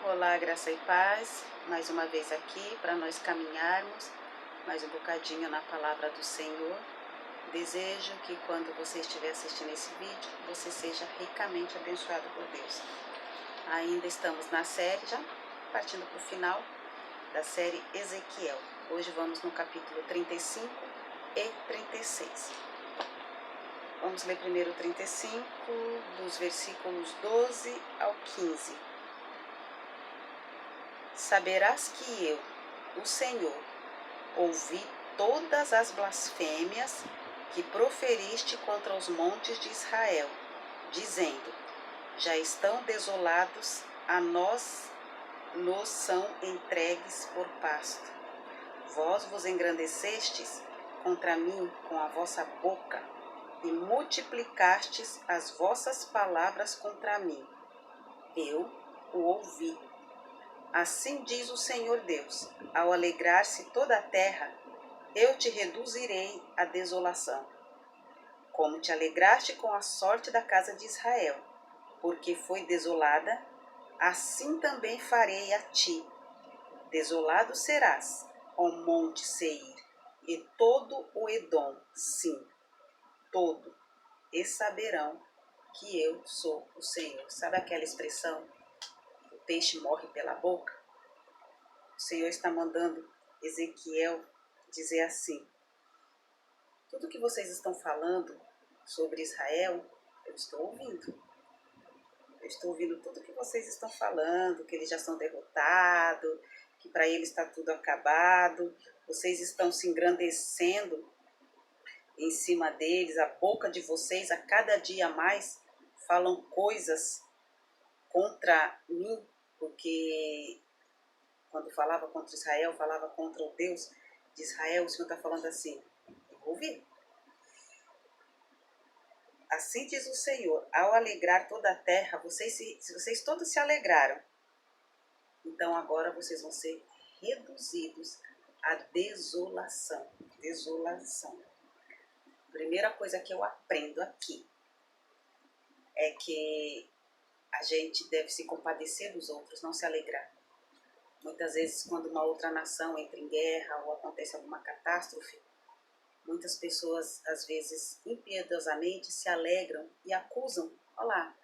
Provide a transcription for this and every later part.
Olá, graça e paz, mais uma vez aqui para nós caminharmos mais um bocadinho na palavra do Senhor. Desejo que quando você estiver assistindo esse vídeo, você seja ricamente abençoado por Deus. Ainda estamos na série, já partindo para o final da série Ezequiel. Hoje vamos no capítulo 35 e 36. Vamos ler primeiro o 35, dos versículos 12 ao 15. Saberás que eu, o Senhor, ouvi todas as blasfêmias que proferiste contra os montes de Israel, dizendo: já estão desolados, a nós nos são entregues por pasto. Vós vos engrandecestes contra mim com a vossa boca, e multiplicastes as vossas palavras contra mim. Eu o ouvi. Assim diz o Senhor Deus: ao alegrar-se toda a terra, eu te reduzirei à desolação. Como te alegraste com a sorte da casa de Israel, porque foi desolada, assim também farei a ti. Desolado serás, ó monte Seir, e todo o Edom, sim, todo, e saberão que eu sou o Senhor. Sabe aquela expressão, o peixe morre pela boca? O Senhor está mandando Ezequiel dizer assim: tudo que vocês estão falando sobre Israel, eu estou ouvindo. Eu estou ouvindo tudo que vocês estão falando, que eles já são derrotados, que para eles está tudo acabado. Vocês estão se engrandecendo em cima deles, a boca de vocês a cada dia mais falam coisas contra mim, porque quando falava contra Israel, falava contra o Deus de Israel, o Senhor está falando assim: eu ouvi. Assim diz o Senhor: ao alegrar toda a terra, vocês todos se alegraram, então agora vocês vão ser reduzidos à desolação. Desolação. Primeira coisa que eu aprendo aqui é que a gente deve se compadecer dos outros, não se alegrar. Muitas vezes, quando uma outra nação entra em guerra ou acontece alguma catástrofe, muitas pessoas, às vezes, impiedosamente se alegram e acusam: olha lá,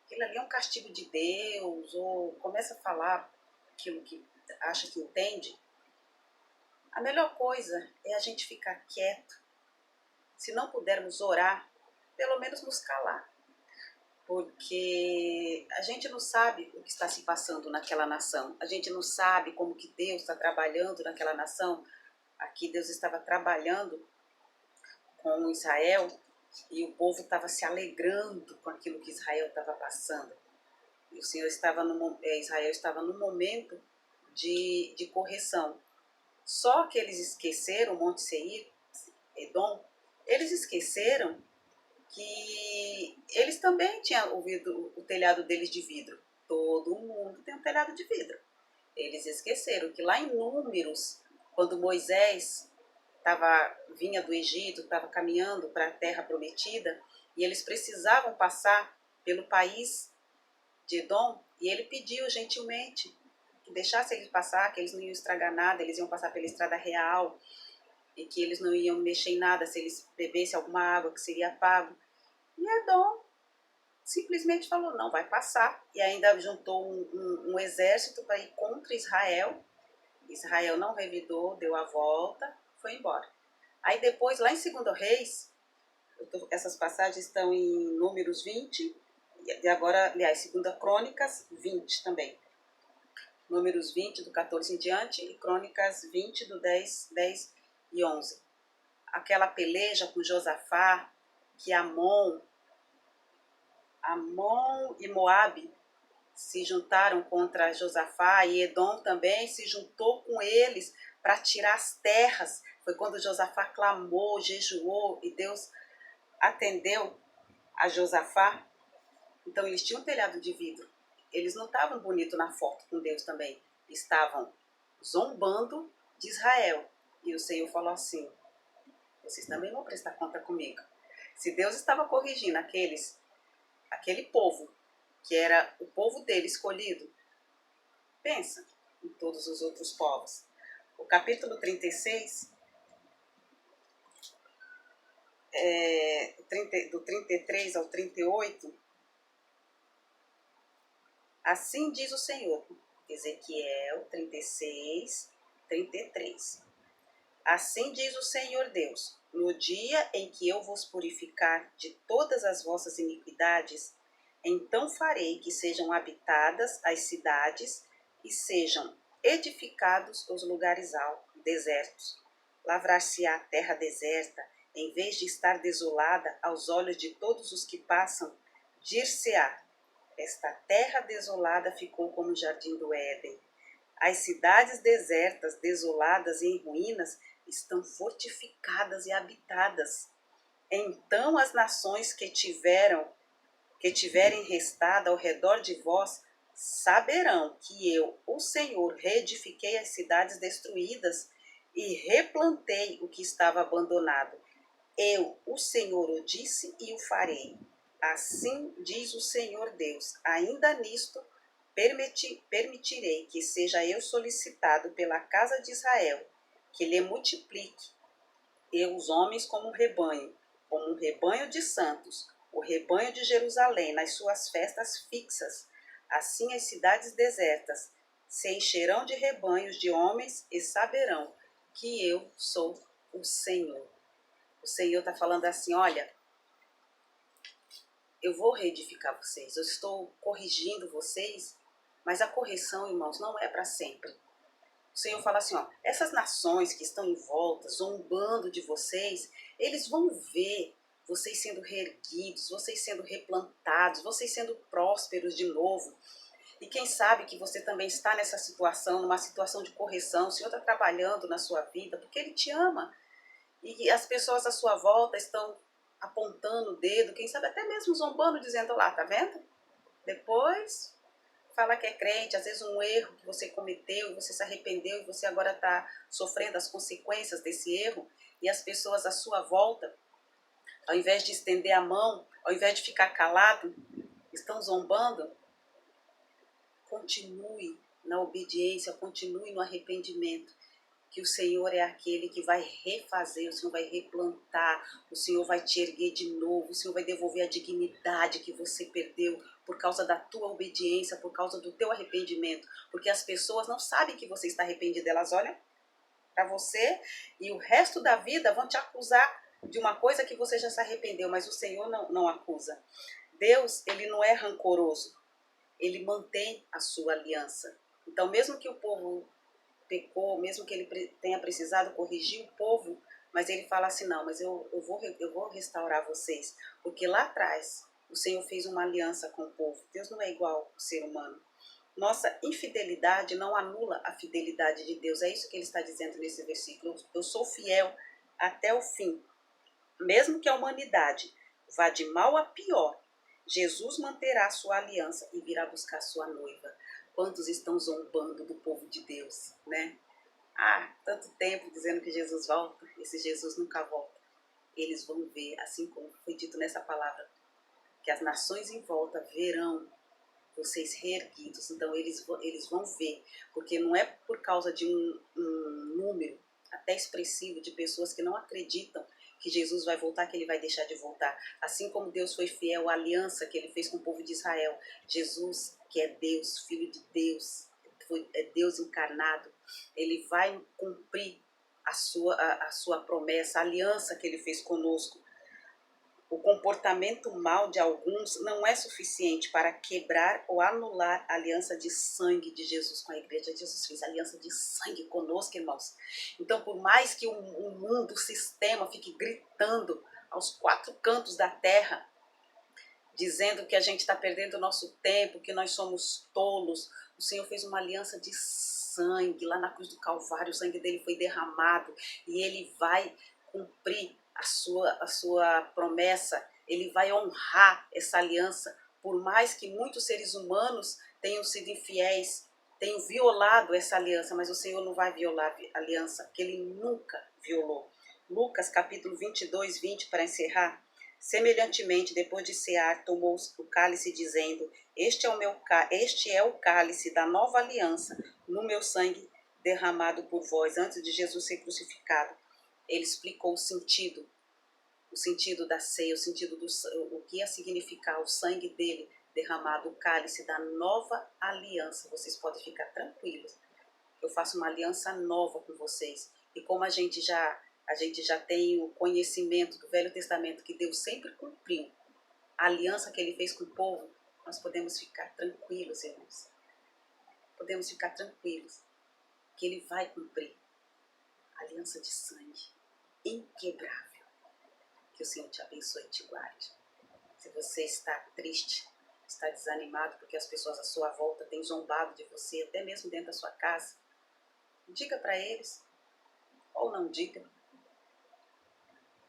aquilo ali é um castigo de Deus, ou começa a falar aquilo que acha que entende. A melhor coisa é a gente ficar quieto. Se não pudermos orar, pelo menos nos calar. Porque a gente não sabe o que está se passando naquela nação. A gente não sabe como que Deus está trabalhando naquela nação. Aqui Deus estava trabalhando com Israel e o povo estava se alegrando com aquilo que Israel estava passando. E o Senhor estava Israel estava no momento de correção. Só que eles esqueceram, Monte Seir, Edom, eles esqueceram que eles também tinham ouvido o telhado deles de vidro. Todo mundo tem um telhado de vidro. Eles esqueceram que lá em Números, quando Moisés vinha do Egito, estava caminhando para a terra prometida, e eles precisavam passar pelo país de Edom, e ele pediu gentilmente que deixasse eles passar, que eles não iam estragar nada, eles iam passar pela estrada real, e que eles não iam mexer em nada se eles bebessem alguma água que seria pago. E Edom simplesmente falou: não, vai passar. E ainda juntou um exército para ir contra Israel. Israel não revidou, deu a volta, foi embora. Aí depois, lá em 2 Reis, essas passagens estão em Números 20, e agora, aliás, 2 Crônicas 20 também. Números 20, do 14 em diante, e Crônicas 20, do 10 e 11. Aquela peleja com Josafá, que Amon e Moabe se juntaram contra Josafá, e Edom também se juntou com eles para tirar as terras. Foi quando Josafá clamou, jejuou, e Deus atendeu a Josafá. Então eles tinham um telhado de vidro. Eles não estavam bonitos na foto com Deus também. Estavam zombando de Israel. E o Senhor falou assim: vocês também vão prestar conta comigo. Se Deus estava corrigindo aquele povo, que era o povo dele escolhido, Pensa em todos os outros povos. O capítulo 36, do 33 ao 38, assim diz o Senhor. Ezequiel 36, 33. Assim diz o Senhor Deus: no dia em que eu vos purificar de todas as vossas iniquidades, então farei que sejam habitadas as cidades e sejam edificados os lugares desertos. Lavrar-se-á a terra deserta, em vez de estar desolada aos olhos de todos os que passam, dir-se-á: esta terra desolada ficou como o jardim do Éden. As cidades desertas, desoladas e em ruínas estão fortificadas e habitadas. Então as nações que tiverem restado ao redor de vós, saberão que eu, o Senhor, reedifiquei as cidades destruídas e replantei o que estava abandonado. Eu, o Senhor, o disse e o farei. Assim diz o Senhor Deus: ainda nisto permitirei que seja eu solicitado pela casa de Israel, que lhe multiplique eu os homens como um rebanho de santos, o rebanho de Jerusalém nas suas festas fixas. Assim as cidades desertas se encherão de rebanhos de homens e saberão que eu sou o Senhor. O Senhor está falando assim: olha, eu vou reedificar vocês, eu estou corrigindo vocês, mas a correção, irmãos, não é para sempre. O Senhor fala assim, ó, essas nações que estão em volta, zombando de vocês, eles vão ver vocês sendo reerguidos, vocês sendo replantados, vocês sendo prósperos de novo. E quem sabe que você também está nessa situação, numa situação de correção, o Senhor está trabalhando na sua vida, porque Ele te ama. E as pessoas à sua volta estão apontando o dedo, quem sabe até mesmo zombando, dizendo, lá, tá vendo? Depois fala que é crente, às vezes um erro que você cometeu e você se arrependeu e você agora está sofrendo as consequências desse erro, e as pessoas à sua volta, ao invés de estender a mão, ao invés de ficar calado, estão zombando. Continue na obediência, continue no arrependimento, que o Senhor é aquele que vai refazer, o Senhor vai replantar, o Senhor vai te erguer de novo, o Senhor vai devolver a dignidade que você perdeu por causa da tua obediência, por causa do teu arrependimento, porque as pessoas não sabem que você está arrependido, elas olham para você e o resto da vida vão te acusar de uma coisa que você já se arrependeu, mas o Senhor não acusa. Deus, Ele não é rancoroso, Ele mantém a sua aliança. Então, mesmo que o povo pecou, mesmo que ele tenha precisado corrigir o povo, mas ele fala assim, não, mas eu vou restaurar vocês, porque lá atrás o Senhor fez uma aliança com o povo. Deus não é igual ao ser humano. Nossa infidelidade não anula a fidelidade de Deus. É isso que ele está dizendo nesse versículo. Eu sou fiel até o fim. Mesmo que a humanidade vá de mal a pior, Jesus manterá a sua aliança e virá buscar sua noiva. Quantos estão zombando do povo de Deus, né? Tanto tempo dizendo que Jesus volta, esse Jesus nunca volta. Eles vão ver, assim como foi dito nessa palavra, que as nações em volta verão vocês reerguidos. Então eles vão ver, porque não é por causa de um número até expressivo de pessoas que não acreditam que Jesus vai voltar, que ele vai deixar de voltar. Assim como Deus foi fiel à aliança que ele fez com o povo de Israel, Jesus, que é Deus, Filho de Deus, é Deus encarnado, ele vai cumprir a sua promessa, a aliança que ele fez conosco. O comportamento mal de alguns não é suficiente para quebrar ou anular a aliança de sangue de Jesus com a igreja. Jesus fez aliança de sangue conosco, irmãos. Então, por mais que o mundo, o sistema fique gritando aos quatro cantos da terra, dizendo que a gente está perdendo o nosso tempo, que nós somos tolos, o Senhor fez uma aliança de sangue lá na cruz do Calvário, o sangue dele foi derramado e ele vai cumprir a sua promessa, ele vai honrar essa aliança, por mais que muitos seres humanos tenham sido infiéis, tenham violado essa aliança, mas o Senhor não vai violar a aliança, que ele nunca violou. Lucas capítulo 22, 20, para encerrar. Semelhantemente, depois de cear, tomou o cálice, dizendo, Este é o cálice da nova aliança no meu sangue derramado por vós antes de Jesus ser crucificado. Ele explicou o sentido da ceia, o que ia significar o sangue dele derramado, o cálice da nova aliança. Vocês podem ficar tranquilos. Eu faço uma aliança nova com vocês. E como a gente já tem o conhecimento do Velho Testamento que Deus sempre cumpriu, a aliança que ele fez com o povo, nós podemos ficar tranquilos, irmãos. Podemos ficar tranquilos que ele vai cumprir a aliança de sangue inquebrável. Que o Senhor te abençoe e te guarde. Se você está triste, está desanimado porque as pessoas à sua volta têm zombado de você, até mesmo dentro da sua casa, diga para eles, ou não diga,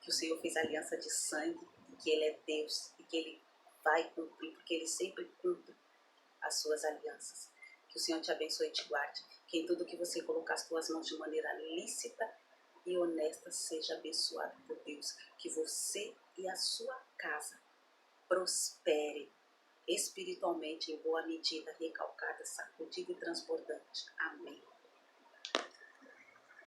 que o Senhor fez aliança de sangue, que Ele é Deus e que Ele vai cumprir, porque Ele sempre cumpre as suas alianças. Que o Senhor te abençoe e te guarde. Que em tudo que você colocar as tuas mãos de maneira lícita e honesta seja abençoado por Deus. Que você e a sua casa prospere espiritualmente em boa medida, recalcada, sacudida e transbordante. Amém.